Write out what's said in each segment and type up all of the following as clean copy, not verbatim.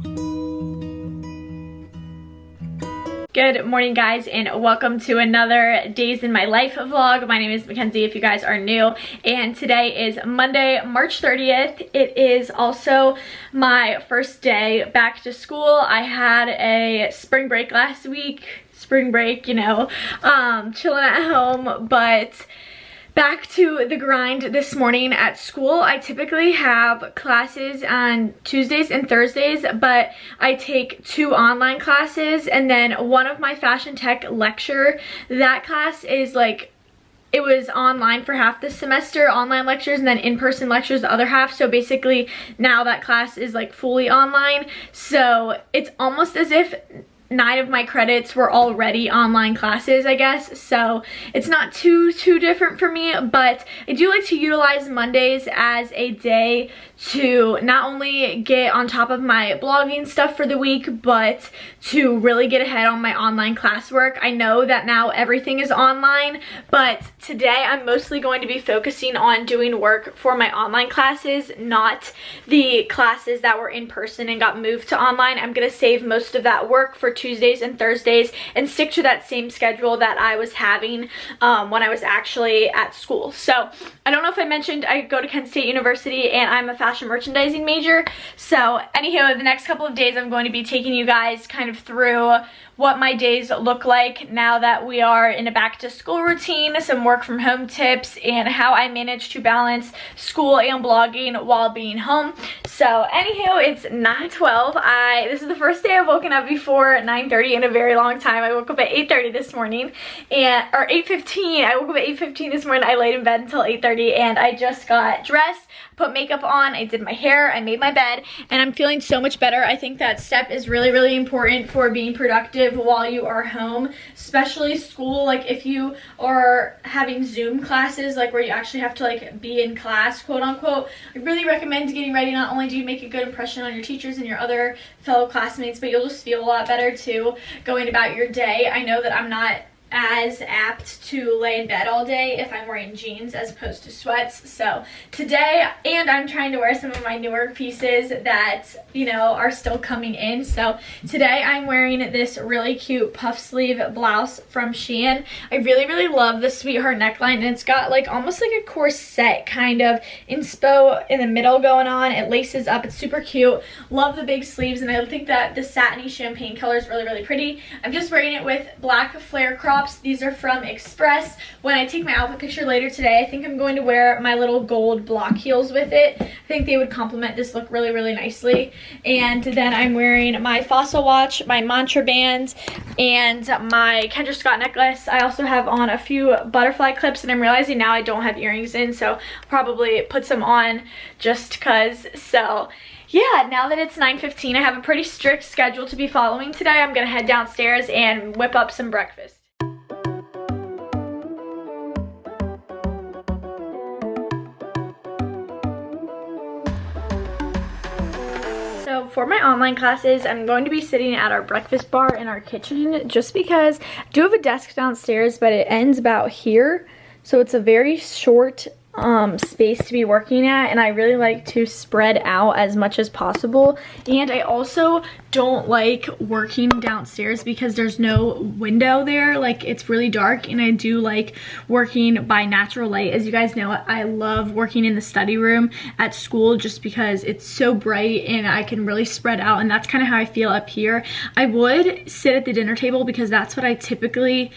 Good morning, guys, and welcome to another Days in My Life vlog. My name is Mackenzie if you guys are new, and today is Monday, March 30th. It is also my first day back to school. I had a spring break last week. Spring break, you know, chilling at home, but back to the grind this morning at school. I typically have classes on Tuesdays and Thursdays, but I take 2 online classes and then one of my fashion tech lecture. That class is like, it was online for half the semester, online lectures, and then in-person lectures the other half. So basically now that class is like fully online. So it's almost as if 9 of my credits were already online classes, I guess. So it's not too different for me, but I do like to utilize Mondays as a day to not only get on top of my blogging stuff for the week, but to really get ahead on my online classwork. I know that now everything is online, but today I'm mostly going to be focusing on doing work for my online classes, not the classes that were in person and got moved to online. I'm gonna save most of that work for Tuesdays and Thursdays and stick to that same schedule that I was having when I was actually at school. So I don't know if I mentioned I go to Kent State University and I'm a fashion merchandising major. So anyhow, the next couple of days I'm going to be taking you guys kind of through what my days look like now that we are in a back to school routine, some work from home tips, and how I manage to balance school and blogging while being home. So anywho, it's 9:12. This is the first day I've woken up before 9:30 in a very long time. I woke up at 8:30 this morning, or 8:15. I woke up at 8:15 this morning. I laid in bed until 8:30, and I just got dressed, put makeup on, I did my hair, I made my bed, and I'm feeling so much better. I think that step is really important for being productive while you are home, especially school. Like if you are having Zoom classes, like where you actually have to like be in class, quote unquote, I really recommend getting ready. Not only do you make a good impression on your teachers and your other fellow classmates, but you'll just feel a lot better too going about your day. I know that I'm not as apt to lay in bed all day if I'm wearing jeans as opposed to sweats. So today, and I'm trying to wear some of my newer pieces that, you know, are still coming in. So today I'm wearing this really cute puff sleeve blouse from Shein. I really love the sweetheart neckline, and it's got like almost like a corset kind of inspo in the middle going on. It laces up, it's super cute. Love the big sleeves, and I think that the satiny champagne color is really pretty. I'm just wearing it with black flare crops. These are from Express. When I take my outfit picture later today, I think I'm going to wear my little gold block heels with it. I think they would complement this look really nicely. And then I'm wearing my Fossil watch, my Mantra band, and my Kendra Scott necklace. I also have on a few butterfly clips, and I'm realizing now I don't have earrings in, so I'll probably put some on just cause. So yeah, now that it's 9:15, I have a pretty strict schedule to be following today. I'm gonna head downstairs and whip up some breakfast. So for my online classes, I'm going to be sitting at our breakfast bar in our kitchen just because I do have a desk downstairs, but it ends about here. So it's a very short space to be working at, and I really like to spread out as much as possible. And I also don't like working downstairs because there's no window there, like it's really dark, and I do like working by natural light. As you guys know, I love working in the study room at school just because it's so bright and I can really spread out, and that's kind of how I feel up here. I would sit at the dinner table because that's what I typically,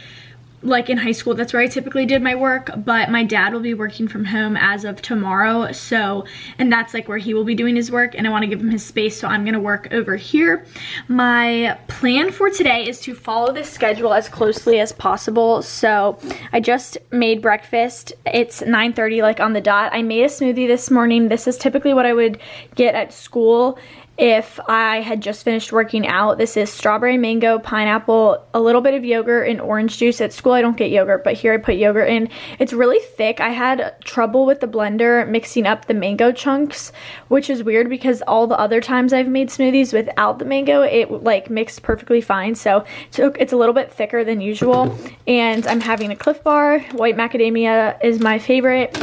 like in high school, that's where I typically did my work, but my dad will be working from home as of tomorrow, so, and that's like where he will be doing his work, and I want to give him his space, so I'm gonna work over here. My plan for today is to follow this schedule as closely as possible. So I just made breakfast. It's 9:30, like on the dot. I made a smoothie this morning. This is typically what I would get at school if I had just finished working out. This is strawberry, mango, pineapple, a little bit of yogurt, and orange juice. At school I don't get yogurt, but here I put yogurt in. It's really thick. I had trouble with the blender mixing up the mango chunks, which is weird because all the other times I've made smoothies without the mango, it like mixed perfectly fine. So it's a little bit thicker than usual. And I'm having a Cliff Bar. White macadamia is my favorite.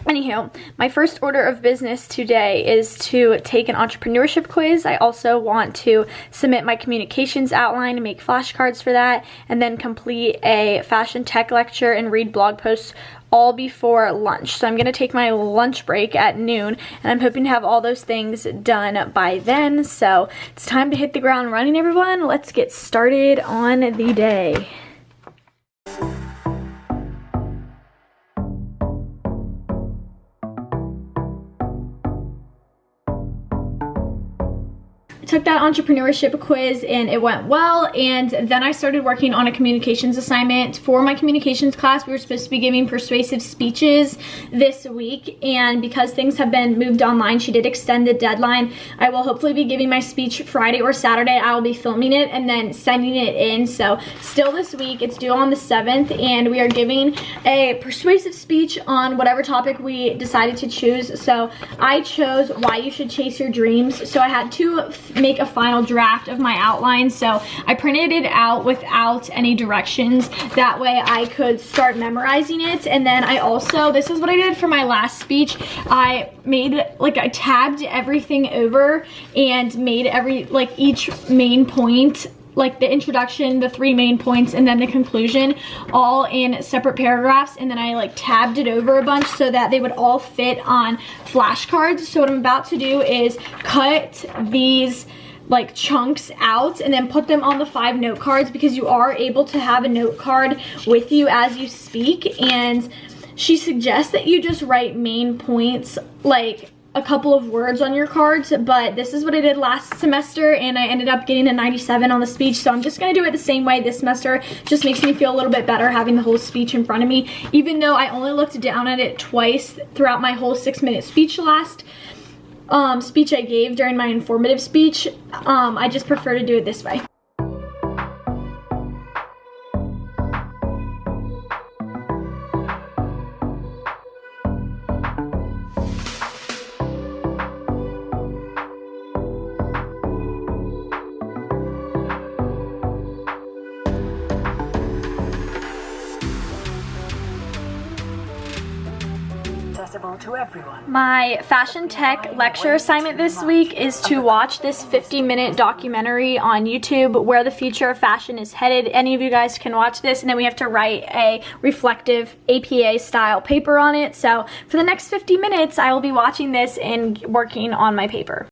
Anywho, my first order of business today is to take an entrepreneurship quiz. I also want to submit my communications outline and make flashcards for that, and then complete a fashion tech lecture and read blog posts all before lunch. So I'm gonna take my lunch break at noon, and I'm hoping to have all those things done by then. So it's time to hit the ground running, everyone. Let's get started on the day. Took that entrepreneurship quiz and it went well, and then I started working on a communications assignment for my communications class. We were supposed to be giving persuasive speeches this week, and because things have been moved online, she did extend the deadline. I will hopefully be giving my speech Friday or Saturday. I will be filming it and then sending it in. So still this week, it's due on the 7th, and we are giving a persuasive speech on whatever topic we decided to choose. So I chose why you should chase your dreams. So I had to make a final draft of my outline, so I printed it out without any directions. That way I could start memorizing it. And then I also, this is what I did for my last speech, I tabbed everything over and made each main point, like the introduction, the 3 main points, and then the conclusion, all in separate paragraphs, and then I tabbed it over a bunch so that they would all fit on flashcards. So what I'm about to do is cut these chunks out and then put them on the 5 note cards, because you are able to have a note card with you as you speak. And she suggests that you just write main points, like a couple of words on your cards, but this is what I did last semester and I ended up getting a 97 on the speech. So I'm just gonna do it the same way this semester. Just makes me feel a little bit better having the whole speech in front of me, even though I only looked down at it twice throughout my whole 6-minute speech last speech I gave during my informative speech. I just prefer to do it this way. To everyone. My fashion tech lecture assignment this week is to watch this 50-minute documentary on YouTube, Where the Future of Fashion is Headed. Any of you guys can watch this, and then we have to write a reflective APA style paper on it. So for the next 50 minutes, I will be watching this and working on my paper.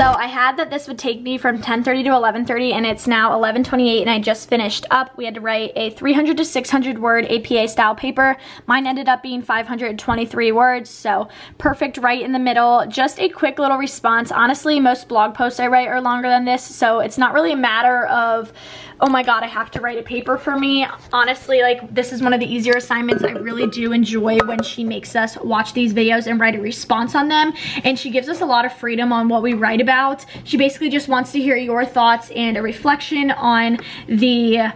So I had that this would take me from 10:30 to 11:30, and it's now 11:28, and I just finished up. We had to write a 300 to 600 word APA style paper. Mine ended up being 523 words, so perfect right in the middle. Just a quick little response. Honestly, most blog posts I write are longer than this, so it's not really a matter of, oh my god, I have to write a paper for me. Honestly, this is one of the easier assignments. I really do enjoy when she makes us watch these videos and write a response on them, and she gives us a lot of freedom on what we write about. She basically just wants to hear your thoughts and a reflection on the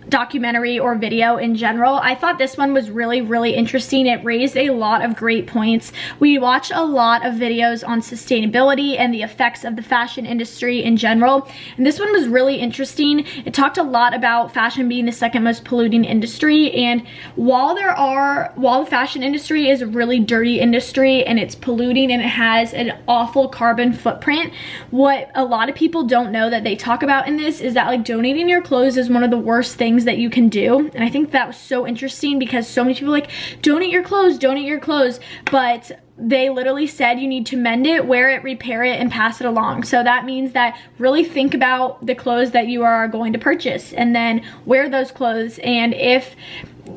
documentary or video in general. I thought this one was really interesting. It raised a lot of great points. We watch a lot of videos on sustainability and the effects of the fashion industry in general, and this one was really interesting. It talked a lot about fashion being the second most polluting industry, and while the fashion industry is a really dirty industry and it's polluting and it has an awful carbon footprint, what a lot of people don't know that they talk about in this is that donating your clothes is one of the worst things that you can do. And I think that was so interesting, because so many people donate your clothes, but they literally said you need to mend it, wear it, repair it, and pass it along. So that means that really think about the clothes that you are going to purchase and then wear those clothes. And if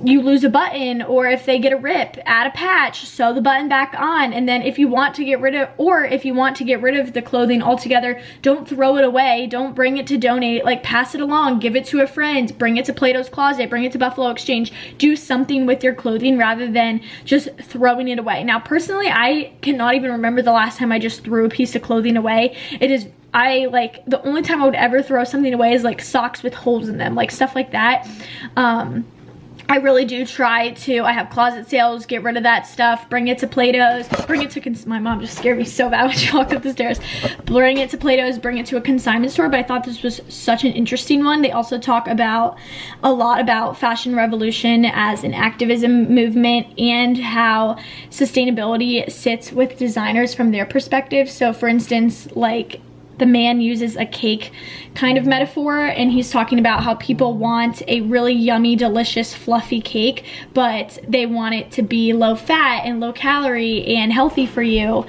you lose a button, or if they get a rip, add a patch, sew the button back on. And then if you want to get rid of, the clothing altogether, don't throw it away, don't bring it to donate, pass it along, give it to a friend, bring it to Plato's Closet, bring it to Buffalo Exchange. Do something with your clothing rather than just throwing it away. Now personally, I cannot even remember the last time I just threw a piece of clothing away. The only time I would ever throw something away is socks with holes in them, stuff like that. I really do try to, I have closet sales, get rid of that stuff, bring it to Plato's, bring it to, my mom just scared me so bad when she walked up the stairs. Bring it to Plato's, bring it to a consignment store, but I thought this was such an interesting one. They also talk about a lot about fashion revolution as an activism movement and how sustainability sits with designers from their perspective. So for instance, like, the man uses a cake kind of metaphor, and he's talking about how people want a really yummy, delicious, fluffy cake, but they want it to be low fat and low calorie and healthy for you,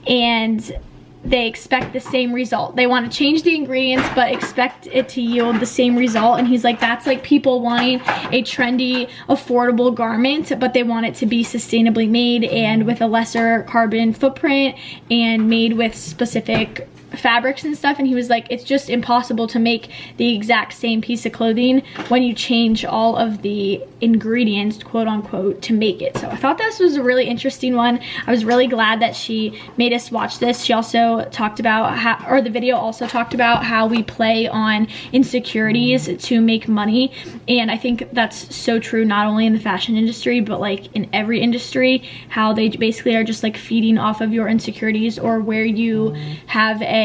and they expect the same result. They want to change the ingredients but expect it to yield the same result. And he's like, that's like people wanting a trendy, affordable garment, but they want it to be sustainably made and with a lesser carbon footprint and made with specific fabrics and stuff. And he was like, it's just impossible to make the exact same piece of clothing when you change all of the ingredients, quote unquote, to make it. So I thought this was a really interesting one. I was really glad that she made us watch this. She also talked about how, or the video also talked about how we play on insecurities to make money. And I think that's so true, not only in the fashion industry, but like in every industry, how they basically are just like feeding off of your insecurities, or where you have a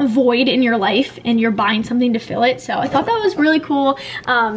void in your life and you're buying something to fill it. So I thought that was really cool.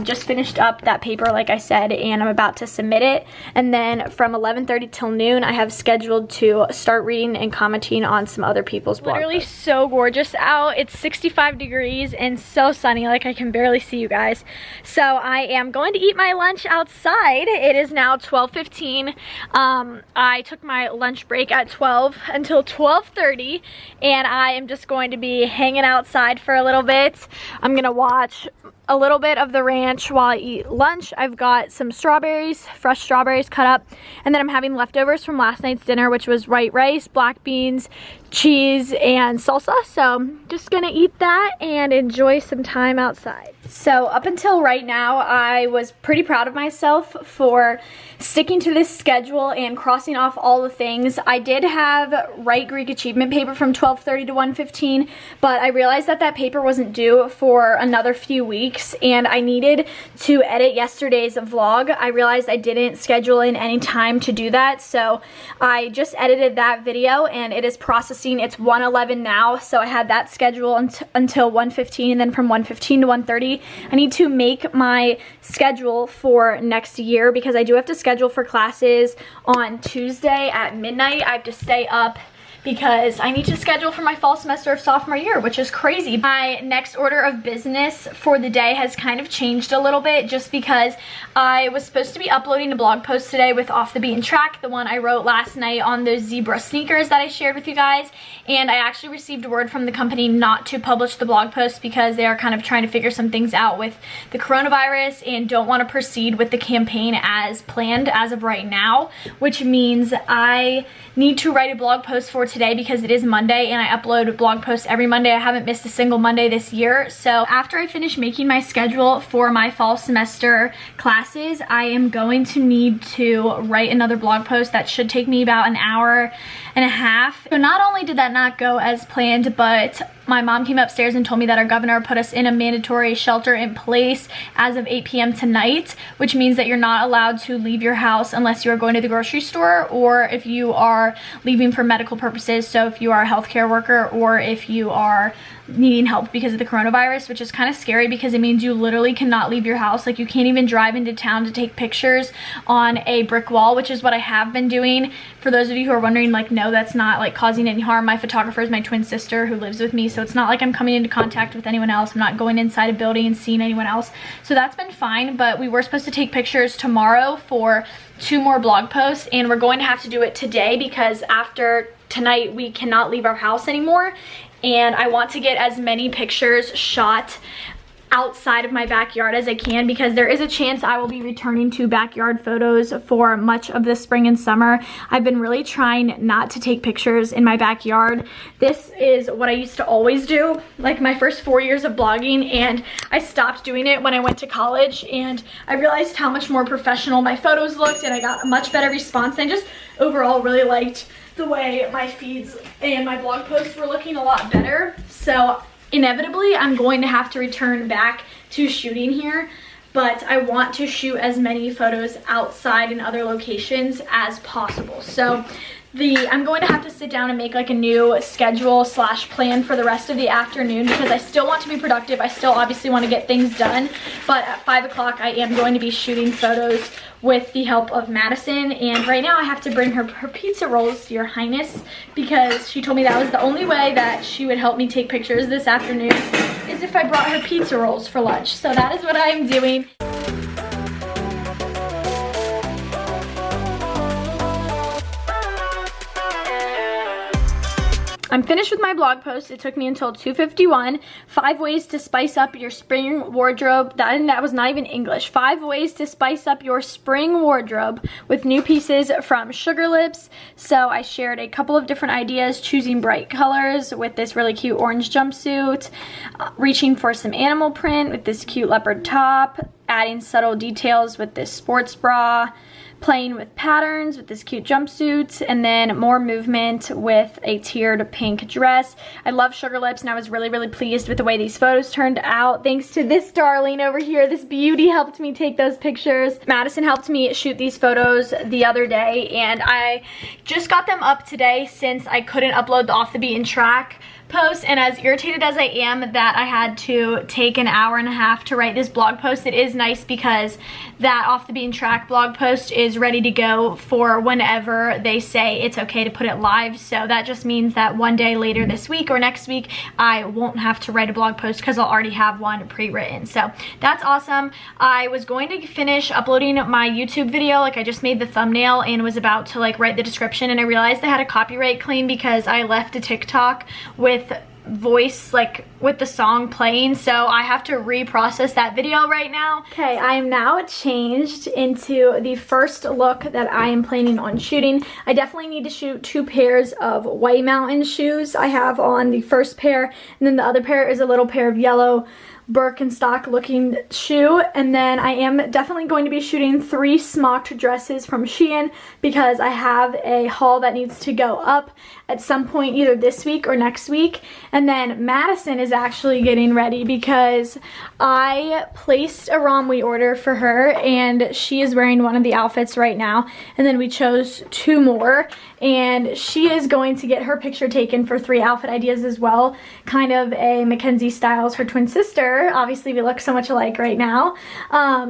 Just finished up that paper, like I said, and I'm about to submit it. And then from 11:30 till noon, I have scheduled to start reading and commenting on some other people's blogs. Literally so gorgeous out. It's 65 degrees and so sunny, like I can barely see you guys. So I am going to eat my lunch outside. It is now 12:15. I took my lunch break at 12 until 12:30, and I am just going to be hanging outside for a little bit. I'm gonna watch a little bit of The Ranch while I eat lunch. I've got some strawberries, fresh strawberries cut up, and then I'm having leftovers from last night's dinner, which was white rice, black beans, cheese, and salsa. So I'm just gonna eat that and enjoy some time outside. So up until right now, I was pretty proud of myself for sticking to this schedule and crossing off all the things. I did have write Greek achievement paper from 12:30 to 1:15, but I realized that that paper wasn't due for another few weeks, and I needed to edit yesterday's vlog. I realized I didn't schedule in any time to do that, so I just edited that video and it is processing. It's 1:11 now, so I had that schedule until 1:15, and then from 1:15 to 1:30, I need to make my schedule for next year because I do have to schedule for classes on Tuesday at midnight. I have to stay up because I need to schedule for my fall semester of sophomore year, which is crazy. My next order of business for the day has kind of changed a little bit just because I was supposed to be uploading a blog post today with Off the Beaten Track, the one I wrote last night on those zebra sneakers that I shared with you guys. And I actually received word from the company not to publish the blog post because they are kind of trying to figure some things out with the coronavirus and don't want to proceed with the campaign as planned as of right now, which means I need to write a blog post for today because it is Monday and I upload blog posts every Monday. I haven't missed a single Monday this year. So after I finish making my schedule for my fall semester classes, I am going to need to write another blog post that should take me about an hour and a half. So not only did that not go as planned, but my mom came upstairs and told me that our governor put us in a mandatory shelter in place as of 8 p.m. tonight, which means that you're not allowed to leave your house unless you are going to the grocery store or if you are leaving for medical purposes. So if you are a healthcare worker or if you are needing help because of the coronavirus, which is kind of scary because it means you literally cannot leave your house. Like, you can't even drive into town to take pictures on a brick wall, which is what I have been doing. For those of you who are wondering, like, no, that's not like causing any harm. My photographer is my twin sister who lives with me, so it's not like I'm coming into contact with anyone else. I'm not going inside a building and seeing anyone else, so that's been fine. But we were supposed to take pictures tomorrow for 2 more blog posts, and we're going to have to do it today because after tonight we cannot leave our house anymore, and I want to get as many pictures shot outside of my backyard as I can because there is a chance I will be returning to backyard photos for much of the spring and summer. I've been really trying not to take pictures in my backyard. This is what I used to always do, like my first 4 years of blogging, and I stopped doing it when I went to college, and I realized how much more professional my photos looked and I got a much better response. And I just overall really liked the way my feeds and my blog posts were looking a lot better. So inevitably I'm going to have to return back to shooting here, but I want to shoot as many photos outside in other locations as possible. So I'm going to have to sit down and make like a new schedule / plan for the rest of the afternoon, because I still want to be productive. I still obviously want to get things done, but at 5 o'clock I am going to be shooting photos with the help of Madison. And right now I have to bring her pizza rolls, Your Highness, because she told me that was the only way that she would help me take pictures this afternoon, is if I brought her pizza rolls for lunch. So that is what I am doing. I'm finished with my blog post. It took me until 2:51. 5 ways to spice up your spring wardrobe. That was not even English. 5 ways to spice up your spring wardrobe with new pieces from Sugar Lips. So I shared a couple of different ideas, choosing bright colors with this really cute orange jumpsuit, reaching for some animal print with this cute leopard top, adding subtle details with this sports bra, playing with patterns with this cute jumpsuit, and then more movement with a tiered pink dress. I love Sugar Lips, and I was really, really pleased with the way these photos turned out. Thanks to this darling over here. This beauty helped me take those pictures. Madison helped me shoot these photos the other day, and I just got them up today since I couldn't upload the Off the Beaten Track post. And as irritated as I am that I had to take an hour and a half to write this blog post, it is nice because that Off the Beaten Track blog post is ready to go for whenever they say it's okay to put it live. So that just means that one day later this week or next week I won't have to write a blog post because I'll already have one pre-written. So that's awesome. I was going to finish uploading my YouTube video, like I just made the thumbnail and was about to like write the description, and I realized I had a copyright claim because I left a TikTok with voice, like with the song playing, so I have to reprocess that video right now. Okay, I am now changed into the first look that I am planning on shooting. I definitely need to shoot 2 pairs of White Mountain shoes. I have on the first pair, and then the other pair is a little pair of yellow Birkenstock looking shoe. And then I am definitely going to be shooting 3 smocked dresses from Shein because I have a haul that needs to go up at some point either this week or next week. And then Madison is actually getting ready because I placed a Romwe order for her and she is wearing one of the outfits right now, and then we chose 2 more, and she is going to get her picture taken for 3 outfit ideas as well, kind of a McKenzie styles her twin sister. Obviously we look so much alike right now,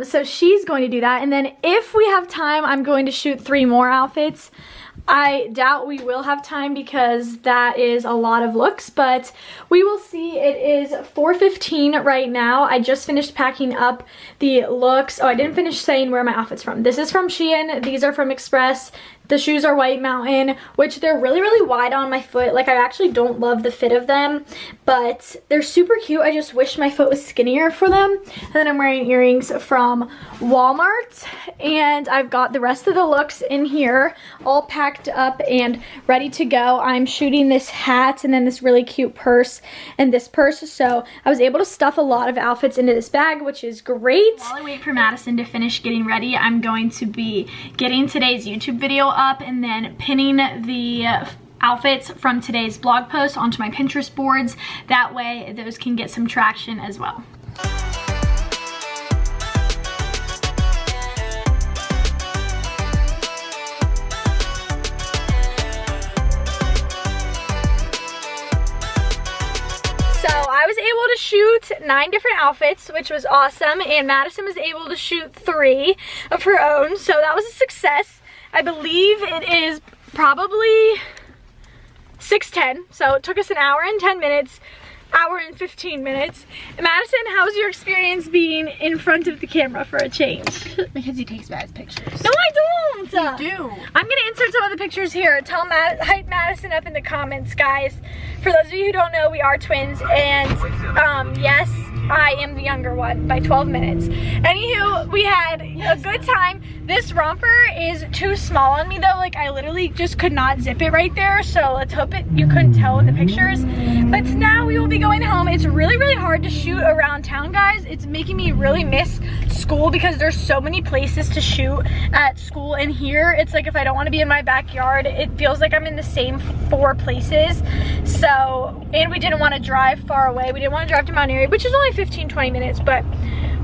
so she's going to do that. And then if we have time, I'm going to shoot 3 more outfits. I doubt we will have time because that is a lot of looks, but we will see. It is 4:15 right now. I just finished packing up the looks. Oh, I didn't finish saying where my outfit's from. This is from Shein. These are from Express. The shoes are White Mountain, which they're really, really wide on my foot. Like, I actually don't love the fit of them, but they're super cute. I just wish my foot was skinnier for them. And then I'm wearing earrings from Walmart, and I've got the rest of the looks in here all packed up and ready to go. I'm shooting this hat and then this really cute purse and this purse, so I was able to stuff a lot of outfits into this bag, which is great. While I wait for Madison to finish getting ready, I'm going to be getting today's YouTube video up and then pinning the outfits from today's blog post onto my Pinterest boards. That way those can get some traction as well. I was able to shoot 9 different outfits, which was awesome, and Madison was able to shoot 3 of her own, so that was a success. I believe it is probably 6:10, so it took us an hour and 10 minutes, hour and 15 minutes. Madison, how's your experience being in front of the camera for a change? Because he takes bad pictures. No, I don't. You do. I'm gonna insert some of the pictures here. Hype Madison up in the comments, guys. For those of you who don't know, we are twins, and yes, I am the younger one by 12 minutes. Anywho, we had a good time. This romper is too small on me though. Like, I literally just could not zip it right there, so let's hope you couldn't tell in the pictures. But now we will be going home. It's really, really hard to shoot around town, guys. It's making me really miss school because there's so many places to shoot at school, and here it's like if I don't want to be in my backyard, it feels like I'm in the same 4 places. So, and we didn't want to drive far away. We didn't want to drive to Mount Airy, which is only 15-20 minutes, but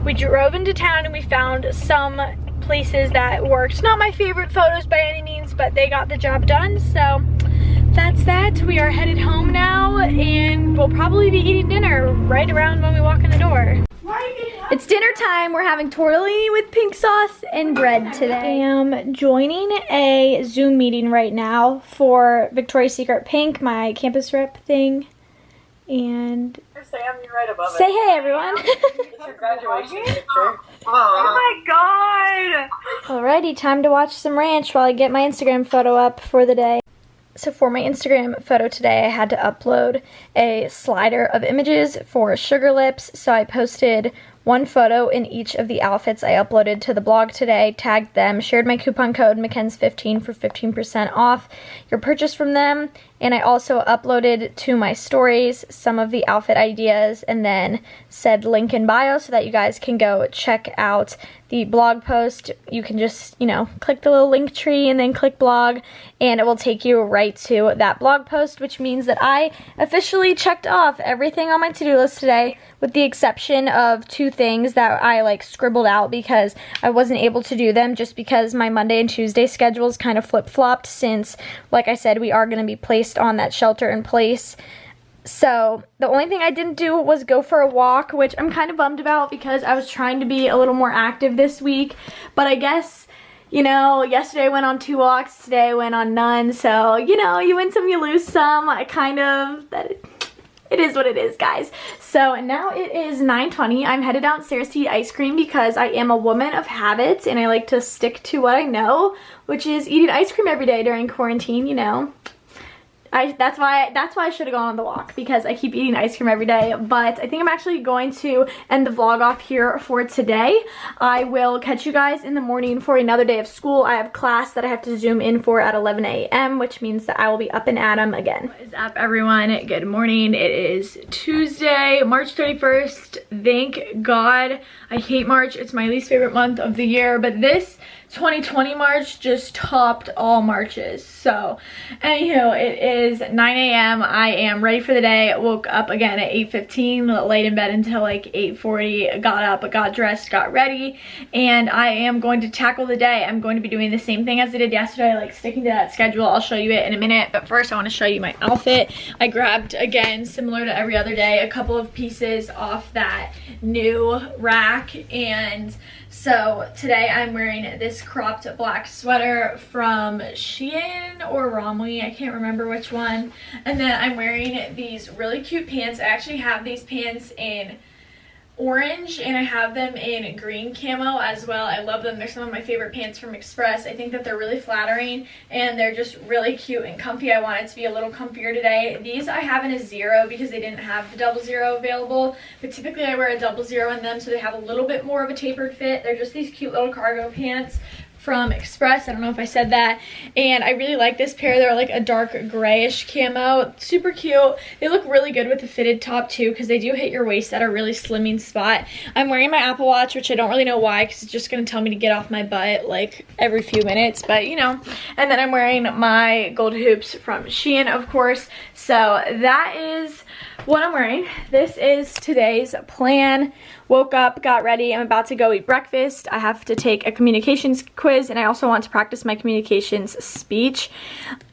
We drove into town and we found some places that worked. Not my favorite photos by any means, but they got the job done. So that's that. We are headed home now and we'll probably be eating dinner right around when we walk in the door. It's dinner time. We're having tortellini with pink sauce and bread today. I am joining a Zoom meeting right now for Victoria's Secret Pink, my campus rep thing. And Sam, you're right above say hey, everyone. It's your graduation picture. Oh my god! Alrighty, time to watch some ranch while I get my Instagram photo up for the day. So for my Instagram photo today, I had to upload a slider of images for Sugar Lips. So I posted one photo in each of the outfits I uploaded to the blog today, tagged them, shared my coupon code McKenz15 for 15% off your purchase from them, and I also uploaded to my stories some of the outfit ideas and then said link in bio so that you guys can go check out the blog post. You can just, you know, click the little link tree and then click blog and it will take you right to that blog post, which means that I officially checked off everything on my to-do list today with the exception of two things that I like scribbled out because I wasn't able to do them just because my Monday and Tuesday schedules kind of flip-flopped since, like I said, we are going to be placed on that shelter in place. So the only thing I didn't do was go for a walk, which I'm kind of bummed about because I was trying to be a little more active this week. But I guess, you know, yesterday I went on 2 walks, today I went on none. So, you know, you win some, you lose some. It is what it is, guys. So now it is 9:20. I'm headed downstairs to eat ice cream because I am a woman of habits and I like to stick to what I know, which is eating ice cream every day during quarantine, you know. That's why I should have gone on the walk because I keep eating ice cream every day. But I think I'm actually going to end the vlog off here for today. I will catch you guys in the morning for another day of school. I have class that I have to Zoom in for at 11 a.m. which means that I will be up and at 'em again. What is up, everyone? Good morning. It is Tuesday, March 31st. Thank God. I hate March. It's my least favorite month of the year, but this 2020 March just topped all Marches. So anywho, it is 9 a.m. I am ready for the day. Woke up again at 8:15, laid in bed until like 8:40, got up, got dressed, got ready, and I am going to tackle the day. I'm going to be doing the same thing as I did yesterday, like sticking to that schedule. I'll show you it in a minute, but first I want to show you my outfit. I grabbed, again, similar to every other day, a couple of pieces off that new rack, and so today I'm wearing this cropped black sweater from Shein or Romley, I can't remember which one. And then I'm wearing these really cute pants. I actually have these pants in orange and I have them in green camo as well. I love them. They're some of my favorite pants from Express. I think that they're really flattering and they're just really cute and comfy. I wanted to be a little comfier today. These I have in a 0 because they didn't have the 00 available, but typically I wear a 00 in them, so they have a little bit more of a tapered fit. They're just these cute little cargo pants from Express. I don't know if I said that. And I really like this pair. They're like a dark grayish camo. Super cute. They look really good with the fitted top too because they do hit your waist at a really slimming spot. I'm wearing my Apple Watch, which I don't really know why because it's just going to tell me to get off my butt like every few minutes, but you know. And then I'm wearing my gold hoops from Shein, of course. So that is what I'm wearing. This is today's plan. Woke up, got ready. I'm about to go eat breakfast. I have to take a communications quiz and I also want to practice my communications speech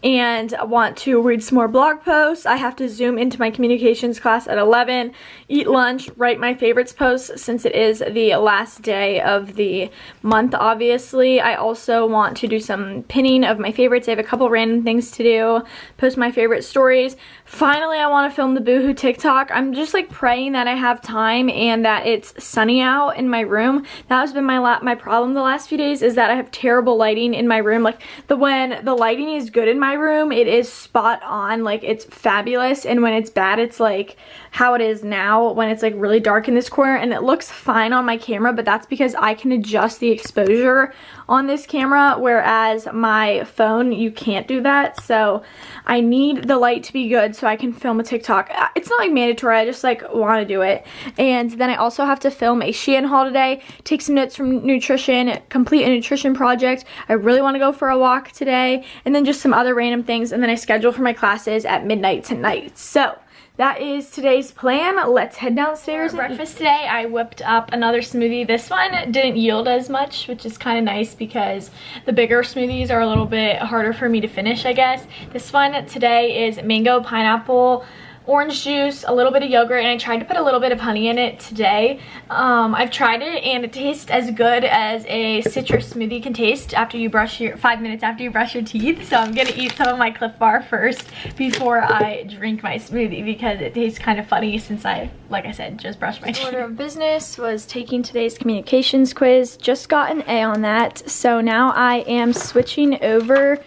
and I want to read some more blog posts. I have to Zoom into my communications class at 11, eat lunch, write my favorites posts since it is the last day of the month, obviously. I also want to do some pinning of my favorites. I have a couple random things to do, post my favorite stories. Finally, I want to film the Boohoo TikTok. I'm just like praying that I have time and that it's sunny out in my room. That has been my problem the last few days, is that I have terrible lighting in my room. Like when the lighting is good in my room, it is spot on, like it's fabulous, and when it's bad, it's like how it is now when it's like really dark in this corner, and it looks fine on my camera, but that's because I can adjust the exposure on this camera, whereas my phone, you can't do that. So I need the light to be good so I can film a TikTok. It's not like mandatory, I just like want to do it. And then I also have to film a Shein haul today, take some notes from nutrition, complete a nutrition project. I really want to go for a walk today, and then just some other random things, and then I schedule for my classes at midnight tonight. So that is today's plan. Let's head downstairs. For breakfast today, I whipped up another smoothie. This one didn't yield as much, which is kind of nice because the bigger smoothies are a little bit harder for me to finish, I guess. This one today is mango, pineapple, orange juice, a little bit of yogurt, and I tried to put a little bit of honey in it today. I've tried it and it tastes as good as a citrus smoothie can taste after you brush your 5 minutes after you brush your teeth. So I'm gonna eat some of my Cliff Bar first before I drink my smoothie because it tastes kind of funny since I, like I said, just brushed my teeth. Order of business was taking today's communications quiz. Just got an A on that. So now I am switching over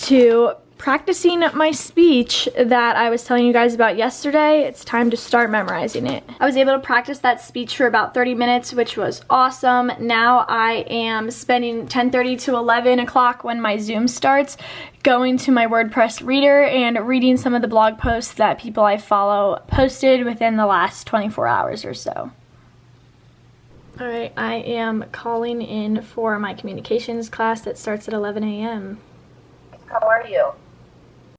to practicing my speech that I was telling you guys about yesterday. It's time to start memorizing it. I was able to practice that speech for about 30 minutes, which was awesome. Now I am spending 10:30 to 11 o'clock when my Zoom starts going to my WordPress reader and reading some of the blog posts that people I follow posted within the last 24 hours or so. Alright, I am calling in for my communications class that starts at 11 a.m. How are you?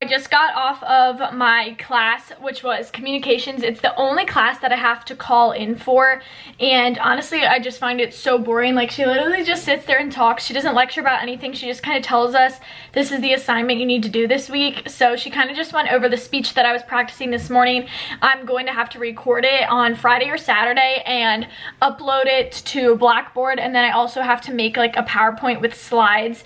I just got off of my class, which was communications. It's the only class that I have to call in for, and honestly I just find it so boring. Like, she literally just sits there and talks. She doesn't lecture about anything. She just kind of tells us this is the assignment you need to do this week. So she kind of just went over the speech that I was practicing this morning. I'm going to have to record it on Friday or Saturday and upload it to Blackboard, and then I also have to make like a PowerPoint with slides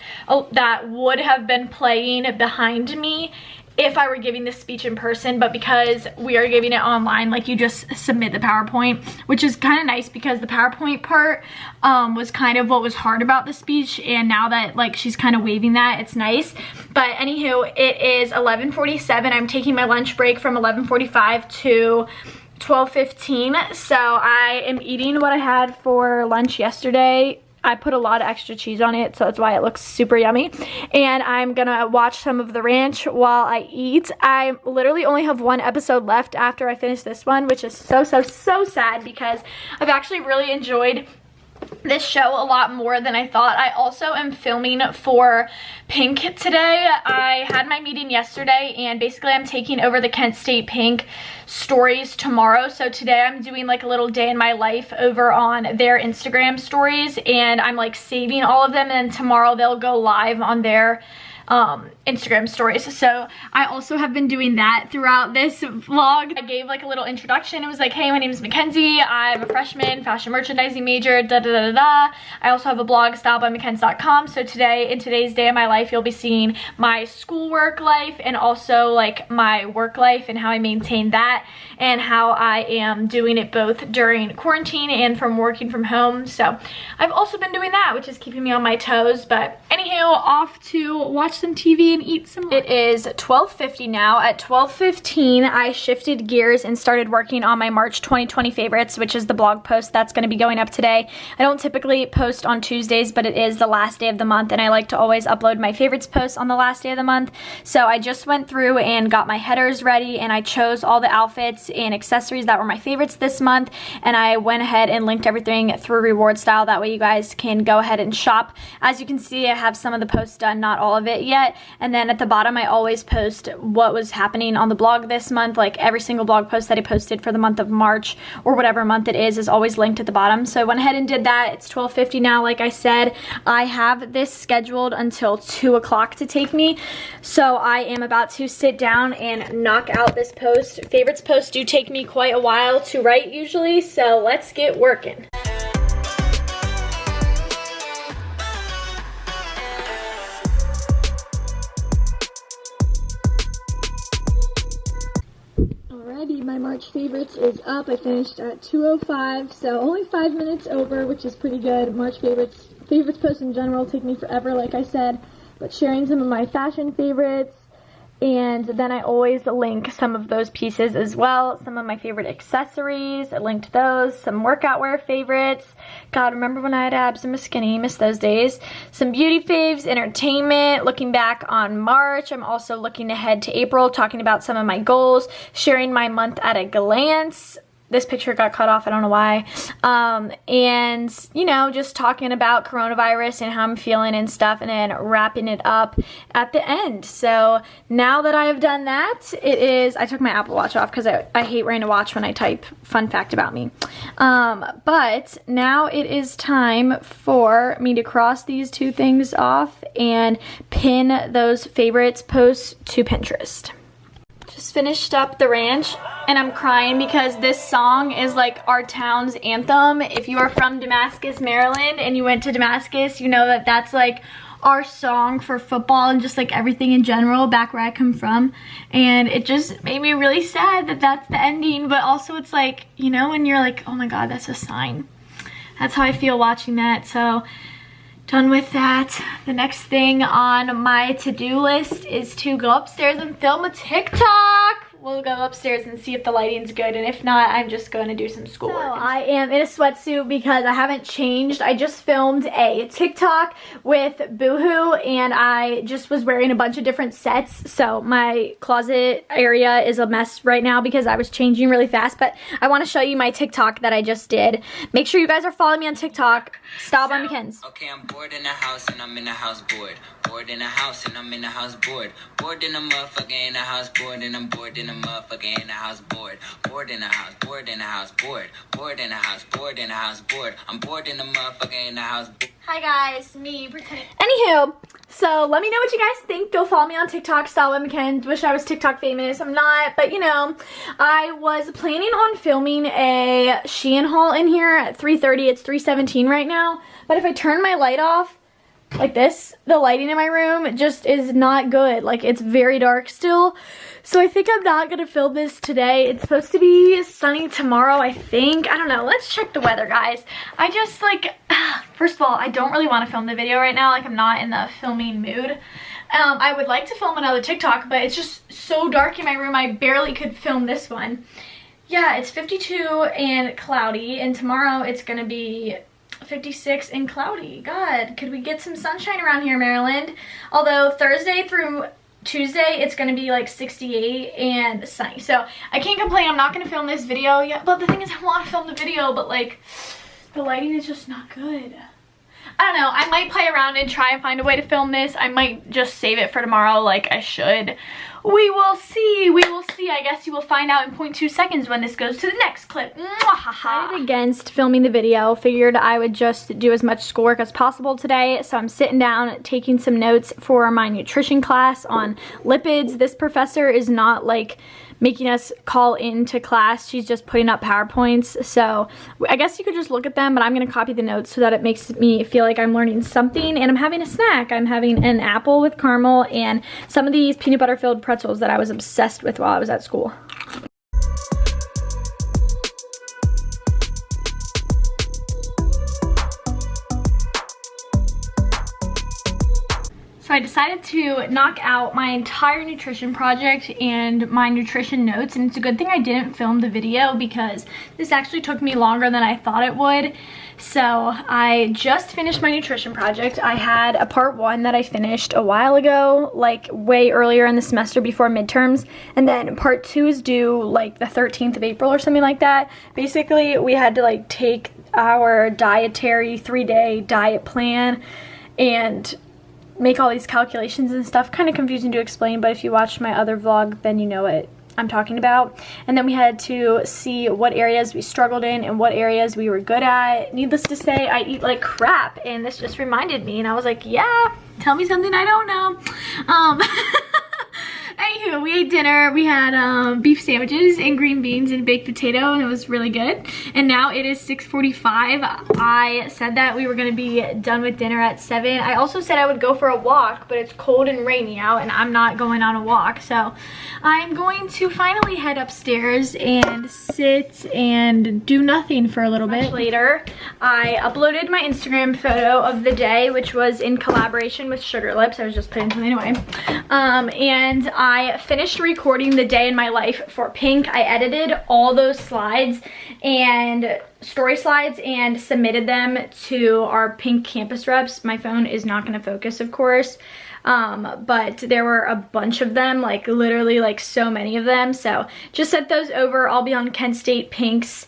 that would have been playing behind me if I were giving this speech in person, but because we are giving it online, like, you just submit the PowerPoint, which is kind of nice because the PowerPoint part was kind of what was hard about the speech, and now that like she's kind of waiving that, it's nice. But anywho, it is 11:47. I'm taking my lunch break from 11:45 to 12:15, so I am eating what I had for lunch yesterday. I put a lot of extra cheese on it, so that's why it looks super yummy. And I'm gonna watch some of The Ranch while I eat. I literally only have one episode left after I finish this one, which is so sad because I've actually really enjoyed this show a lot more than I thought. I also am filming for Pink today. I had my meeting yesterday, and basically I'm taking over the Kent State Pink stories tomorrow. So today I'm doing like a little day in my life over on their Instagram stories, and I'm like saving all of them, and tomorrow they'll go live on their Instagram stories. So I also have been doing that throughout this vlog. I gave like a little introduction. It was like, hey, my name is McKenzie. I'm a freshman fashion merchandising major, da da da da. I also have a blog, stylebymckens.com. So today, in today's day of my life, you'll be seeing my schoolwork life and also like my work life and how I maintain that and how I am doing it both during quarantine and from working from home. So I've also been doing that, which is keeping me on my toes. But anywho, off to watch some TV and eat some lunch. It is 12:50 now. At 12:15, I shifted gears and started working on my March 2020 favorites, which is the blog post that's going to be going up today. I don't typically post on Tuesdays, but it is the last day of the month, and I like to always upload my favorites posts on the last day of the month. So I just went through and got my headers ready, and I chose all the outfits and accessories that were my favorites this month, and I went ahead and linked everything through Reward Style. That way you guys can go ahead and shop. As you can see, I have some of the posts done, not all of it yet. And then at the bottom, I always post what was happening on the blog this month. Like every single blog post that I posted for the month of March or whatever month it is always linked at the bottom. So I went ahead and did that. It's 12:50 now. Like I said, I have this scheduled until 2 o'clock to take me. So I am about to sit down and knock out this post. Favorites posts do take me quite a while to write usually. So let's get working. Alrighty, my March favorites is up. I finished at 2:05, so only 5 minutes over, which is pretty good. March favorites posts in general take me forever, like I said, but sharing some of my fashion favorites, and then I always link some of those pieces as well. Some of my favorite accessories, I linked those. Some workout wear favorites. God, remember when I had abs and was skinny? Miss those days. Some beauty faves, entertainment, looking back on March. I'm also looking ahead to April, talking about some of my goals, sharing my month at a glance, this picture got cut off, I don't know why. And, you know, just talking about coronavirus and how I'm feeling and stuff, and then wrapping it up at the end. So now that I have done that, I took my Apple Watch off because I hate wearing a watch when I type. Fun fact about me. But now it is time for me to cross these two things off and pin those favorites posts to Pinterest. Just finished up the ranch and I'm crying because this song is like our town's anthem. If you are from Damascus, Maryland, and you went to Damascus, you know that that's like our song for football and just like everything in general back where I come from. And it just made me really sad that that's the ending, but also it's like, you know, when you're like, oh my god, that's a sign. That's how I feel watching that. So done with that. The next thing on my to-do list is to go upstairs and film a TikTok. We'll go upstairs and see if the lighting's good, and if not, I'm just going to do some schoolwork. So I am in a sweatsuit because I haven't changed. I just filmed a TikTok with Boohoo, and I just was wearing a bunch of different sets, so my closet area is a mess right now because I was changing really fast, but I want to show you my TikTok that I just did. Make sure you guys are following me on TikTok. Style by McKenz. Okay, I'm bored in the house and I'm in the house bored. Bored in the house and I'm in the house bored. Bored in the motherfucker in the house bored, and I'm bored in the motherfucker in the house bored. Bored in the house, bored in the house bored. Bored in the house, bored in the house bored. I'm bored in the motherfucker in the house bored. Hi guys, me pretending. Anywho, so let me know what you guys think. Go follow me on TikTok, Style by McKenz. Wish I was TikTok famous. I'm not, but you know, I was planning on filming a Shein haul in here at 3:30. It's 3:17 right now. But if I turn my light off like this, the lighting in my room just is not good. Like, it's very dark still. So I think I'm not gonna film this today. It's supposed to be sunny tomorrow, I think. I don't know. Let's check the weather, guys. I just like, first of all, I don't really want to film the video right now. Like, I'm not in the filming mood. I would like to film another TikTok, but it's just so dark in my room, I barely could film this one. Yeah, it's 52 and cloudy, and tomorrow it's gonna be 56 and cloudy. God, could we get some sunshine around here, Maryland? Although Thursday through Tuesday, it's going to be like 68 and sunny. So I can't complain. I'm not going to film this video yet. But the thing is, I want to film the video, but like the lighting is just not good. I don't know. I might play around and try and find a way to film this. I might just save it for tomorrow like I should. We will see. We will see. I guess you will find out in 0.2 seconds when this goes to the next clip. Decided against filming the video. Figured I would just do as much schoolwork as possible today. So I'm sitting down taking some notes for my nutrition class on lipids. This professor is not like making us call into class. She's just putting up PowerPoints. So I guess you could just look at them, but I'm going to copy the notes so that it makes me feel like I'm learning something. And I'm having a snack. I'm having an apple with caramel and some of these peanut butter filled pretzels that I was obsessed with while I was at school. So I decided to knock out my entire nutrition project and my nutrition notes, and it's a good thing I didn't film the video because this actually took me longer than I thought it would. So I just finished my nutrition project. I had a part 1 that I finished a while ago, like way earlier in the semester before midterms, and then part 2 is due like the 13th of April or something like that. Basically, we had to like take our dietary 3-day diet plan and make all these calculations and stuff. Kind of confusing to explain, but if you watched my other vlog, then you know what I'm talking about. And then we had to see what areas we struggled in and what areas we were good at. Needless to say, I eat like crap, and this just reminded me, and I was like, yeah, tell me something I don't know. Anywho, we ate dinner. We had beef sandwiches and green beans and baked potato, and it was really good. And now it is 6:45. I said that we were going to be done with dinner at 7. I also said I would go for a walk, but it's cold and rainy out, and I'm not going on a walk. So I'm going to finally head upstairs and sit and do nothing for a little bit. Later, I uploaded my Instagram photo of the day, which was in collaboration with Sugar Lips. I was just putting something away. And I finished recording the day in my life for Pink. I edited all those slides and story slides and submitted them to our Pink campus reps. My phone is not going to focus, of course. But there were a bunch of them, like literally like so many of them. So just sent those over. I'll be on Kent State Pink's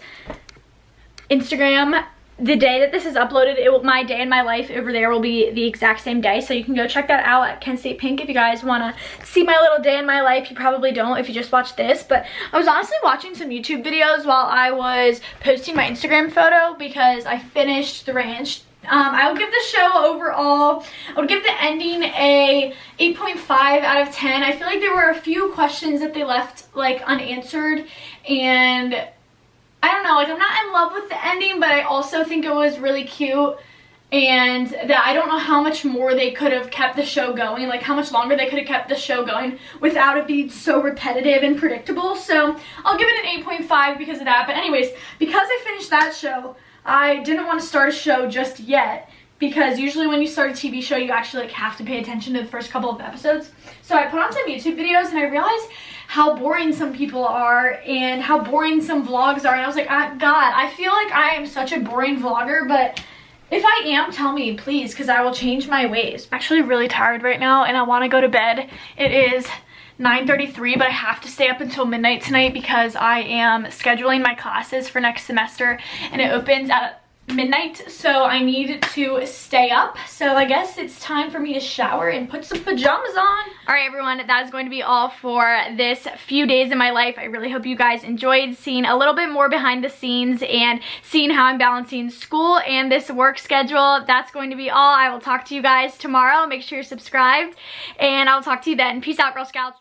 Instagram the day that this is uploaded. My day in my life over there will be the exact same day, so you can go check that out at Kent State Pink if you guys want to see my little day in my life. You probably don't if you just watch this, but I was honestly watching some YouTube videos while I was posting my Instagram photo because I finished the ranch. I would give the show overall, I would give the ending a 8.5 out of 10. I feel like there were a few questions that they left like unanswered, and I don't know, like I'm not in love with the ending, but I also think it was really cute, and that I don't know how much more they could have kept the show going, like how much longer they could have kept the show going without it being so repetitive and predictable. So I'll give it an 8.5 because of that. But anyways, because I finished that show, I didn't want to start a show just yet, because usually when you start a TV show, you actually like have to pay attention to the first couple of episodes. So I put on some YouTube videos and I realized how boring some people are and how boring some vlogs are, and I was like, God, I feel like I am such a boring vlogger, but if I am, tell me please, because I will change my ways. I'm actually really tired right now and I want to go to bed. It is 9:33, but I have to stay up until midnight tonight because I am scheduling my classes for next semester and it opens at midnight, so I need to stay up. So I guess it's time for me to shower and put some pajamas on. All right, everyone, that is going to be all for this few days in my life. I really hope you guys enjoyed seeing a little bit more behind the scenes and seeing how I'm balancing school and this work schedule. That's going to be all. I will talk to you guys tomorrow. Make sure you're subscribed, and I'll talk to you then. Peace out, Girl Scouts.